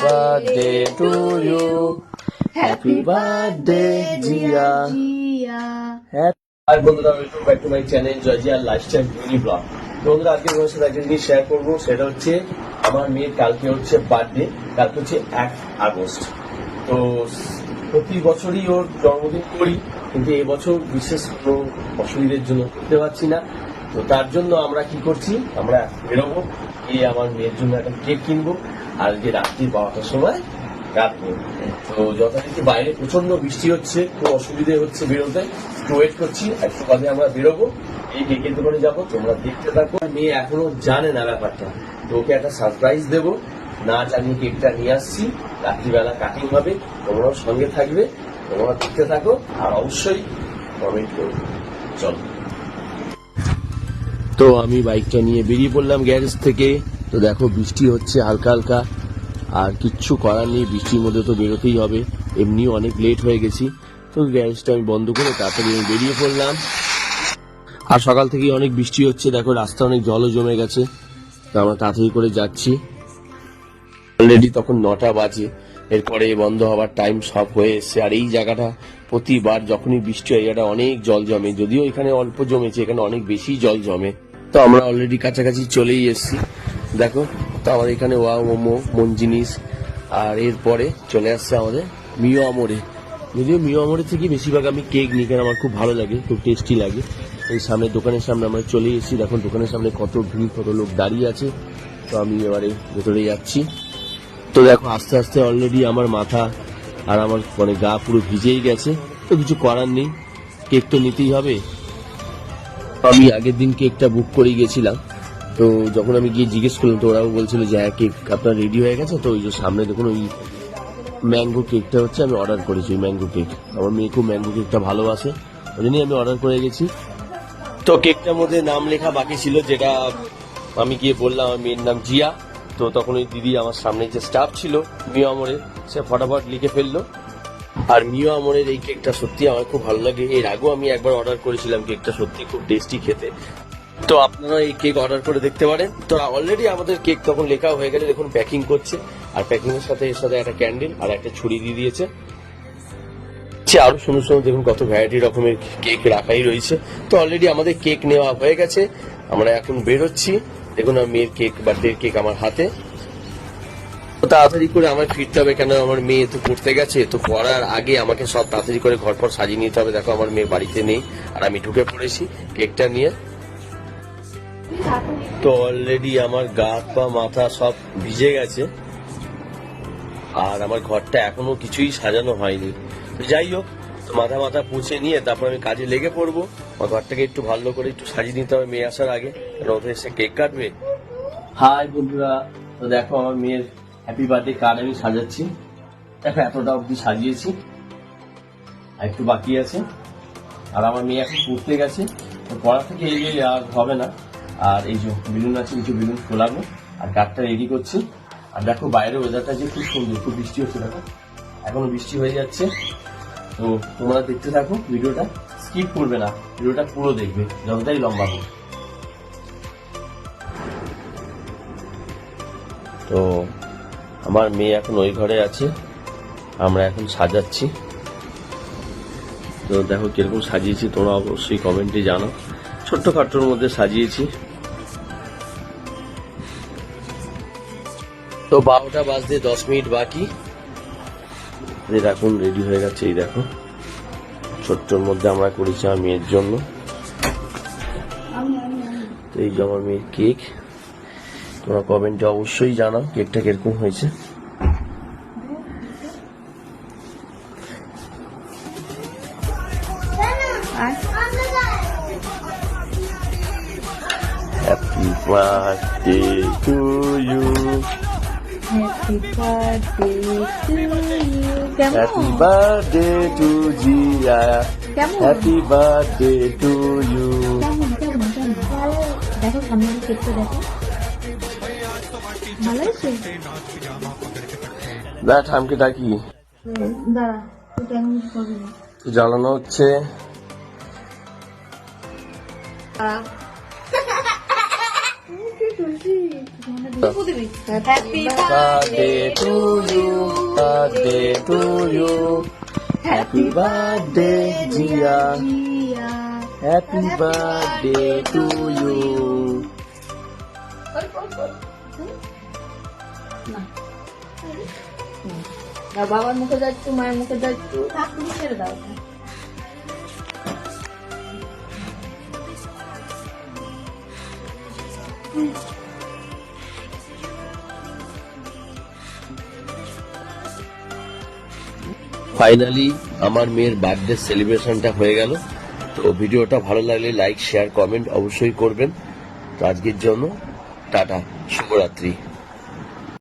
Birthday to you, happy birthday Jia. আর বন্ধুরা, welcome back to my channel Joyjia lifestyle mini blog. বন্ধুরা, আজকে তোমার সাথে একটা জিনিস শেয়ার করবো, সেটা হচ্ছে আমার মেয়ের কালকে হচ্ছে বার্থডে, কালকে হচ্ছে 1 আগস্ট। তো প্রতি বছরই ওর জন্মদিন করি, কিন্তু এবছর বিশেষ কোনো অসুবিধার জন্য করতে পারছি না। তো তার জন্য আমরা কি করছি, আমরা বেরোবো, গিয়ে আমার মেয়ের জন্য একটা কেক কিনবো, আর যে রাত্রি 12টার সময় রাখবো। তো যথারীতি বাইরে প্রচন্ড বৃষ্টি হচ্ছে, খুব অসুবিধে হচ্ছে বেরোতে, একটু ওয়েট করছি, একটু বাদে আমরা বেরোবো, এই কেকের দোকানে যাবো। তোমরা দেখতে থাকো। মেয়ে এখনো জানে না ব্যাপারটা, তো ওকে একটা সারপ্রাইজ দেবো, না জানিয়ে কেকটা নিয়ে আসছি, রাত্রিবেলা কাটিং হবে, তোমরাও সঙ্গে থাকবে, তোমরা দেখতে থাকো আর অবশ্যই কমেন্ট করবে। চলো। তো আমি বাইকটা নিয়ে বেরিয়ে পড়লাম গ্যারেজ থেকে। তো দেখো বৃষ্টি হচ্ছে হালকা হালকা, আর কিচ্ছু করার নেই, বৃষ্টির মধ্যে তো বেরোতেই হবে, এমনিও অনেক লেট হয়ে গেছি। তো গ্যারেজটা আমি বন্ধ করে তাড়াতাড়ি আমি বেরিয়ে পড়লাম। আর সকাল থেকেই অনেক বৃষ্টি হচ্ছে, দেখো রাস্তা অনেক জলও জমে গেছে। তো আমরা তাড়াতাড়ি করে যাচ্ছি, অলরেডি তখন 9টা বাজে, এরপরে বন্ধ হওয়ার টাইম সব হয়ে এসছে। আর এই জায়গাটা প্রতিবার যখনই বৃষ্টি হয় এটা অনেক জল জমে, যদিও এখানে অল্প জমেছে, এখানে অনেক বেশি জল জমে। তো আমরা অলরেডি কাছাকাছি চলেই এসেছি, দেখো। তো আমাদের এখানে ওয়াও মোমো, মন জিনিস, আর এরপরে চলে আসছে আমাদের মিও আমরে। যদিও মিও আমরে থেকে বেশিরভাগ আমি কেক নিই, কারণ আমার খুব ভালো লাগে, খুব টেস্টি লাগে। এই সামনে দোকানের সামনে আমরা চলে এসেছি, দেখুন দোকানের সামনে কত ভিড়, কত লোক দাঁড়িয়ে আছে। তো আমি এবারে ভেতরে যাচ্ছি। তো দেখো আস্তে আস্তে অলরেডি আমার মাথা আর আমার মানে গা পুরো ভিজেই গেছে। তো কিছু করার নেই, কেক তো নিতেই হবে। আমি আগের দিন কেকটা বুক করে গেছিলাম, তো যখন আমি গিয়ে জিজ্ঞেস করলাম, তো ওরাও বলছিল যে হ্যাঁ কেক আপনার রেডি হয়ে গেছে। তো ওই যে সামনে দেখুন ওই ম্যাঙ্গো কেকটা হচ্ছে, আমি অর্ডার করেছি ওই ম্যাঙ্গো কেক। আমার মেয়ে খুব ম্যাঙ্গো কেকটা ভালোবাসে, ওই জন্যই আমি অর্ডার করে গেছি। তো কেকটার মধ্যে নাম লেখা বাকি ছিল, যেটা আমি গিয়ে বললাম আমার মেয়ের নাম জিয়া। তো তখন ওই দিদি আমার সামনে যে স্টাফ ছিল মিও আমরের, সে ফটাফট লিখে ফেললো। আর মিও আমরের এই কেকটা সত্যি আমার খুব ভালো লাগে, এর আগেও আমি একবার অর্ডার করেছিলাম, কেকটা সত্যি খুব টেস্টি খেতে। তো আপনারা এই কেক অর্ডার করে দেখতে পারেন। তো অলরেডি আমাদের কেক তখন লেখা হয়ে গেলে দেখুন প্যাকিং করছে, আর প্যাকিং এর সাথে একটা ক্যান্ডেল আর একটা ছুরি দিয়ে দিয়েছে। আরো সুন্দর সুন্দর দেখুন কত ভ্যারাইটি রকমের কেক রাখাই রয়েছে। তো অলরেডি আমাদের কেক নেওয়া হয়ে গেছে, আমরা এখন বেরোচ্ছি। দেখুন আমার মেয়ের কেক, বার্থডে কেক আমার হাতে। তাড়াতাড়ি করে আমার ফিরতে হবে, কেন আমার মেয়ে তো পড়তে গেছে। তো পড়ার আগে আমাকে সব তাড়াতাড়ি করে ঘর পর সাজিয়ে নিতে হবে। দেখো আমার মেয়ে বাড়িতে নেই, আর আমি ঢুকে পড়েছি কেকটা নিয়ে। তো অলরেডি আমার গা পা মাথা সব ভিজে গেছে, আর আমার ঘরটা এখনো কিছুই সাজানো হয়নি। তো যাই হোক, তো মাথা পুছে নিয়ে তারপর আমি কাজে লেগে পড়বো। আমার ঘরটাকে একটু ভালো করে একটু সাজিয়ে নিতে হবে মেয়ে আসার আগে, কারণ ওদের এসে কেক কাটবে। হাই বন্ধুরা, তো দেখো আমার মেয়ের হ্যাপি বার্থডে কার্ড আমি সাজাচ্ছি। দেখো এতটা অবধি সাজিয়েছি, আর একটু বাকি আছে। আর আমার মেয়ে এখন পড়তে গেছে, তো পড়া থেকে এই আর হবে না। আর এই যে বেলুন আছে, কিছু বেলুন ফোলাবো, আর কার্ডটা রেডি করছি। আর দেখো বাইরের ওয়েদারটা যে খুব সুন্দর, খুব বৃষ্টি হচ্ছে, দেখো এখনো বৃষ্টি হয়ে যাচ্ছে। তো তোমরা দেখতে থাকো, ভিডিওটা স্কিপ করবে না, ভিডিওটা পুরো দেখবে, যতটাই লম্বা হোক। তো আমার মেয়ে এখন ওই ঘরে আছে, আমরা এখন সাজাচ্ছি। তো দেখো কিরকম সাজিয়েছি, তোমরা অবশ্যই কমেন্টে জানো। ছোট্ট খাট্টোর মধ্যে সাজিয়েছি। তো 12টা বাজতে 10 মিনিট বাকি, এখন রেডি হয়ে গেছে। এই দেখো ছোট্টর মধ্যে আমরা করেছি আমার মেয়ের জন্য। তো এই যে আমার মেয়ের কেক, তোমরা কমেন্টে অবশ্যই জানাও কেকটা কিরকম হয়েছে। Happy birthday to you, happy birthday to you. Happy birthday to Jiya, happy birthday to you. দেখো সামনে কেকটা দেখো, ভালো আছে। দেখ আমাকে ডাকি, দাঁড়া তুই কেমন করবি না, জ্বালানো হচ্ছে। Happy birthday to you, birthday to you, happy birthday Jiya, Jiya happy birthday to you. না বাবার মুখে যাচ্ছু, মায়ের মুখে যাচ্ছু, থাক তুমি ছেড়ে দাও। ফাইনালি আমার মেয়ের বার্থডে সেলিব্রেশনটা হয়ে গেল। তো ভিডিওটা ভালো লাগলে লাইক শেয়ার কমেন্ট অবশ্যই করবেন। তো আজকের জন্য টাটা, শুভরাত্রি।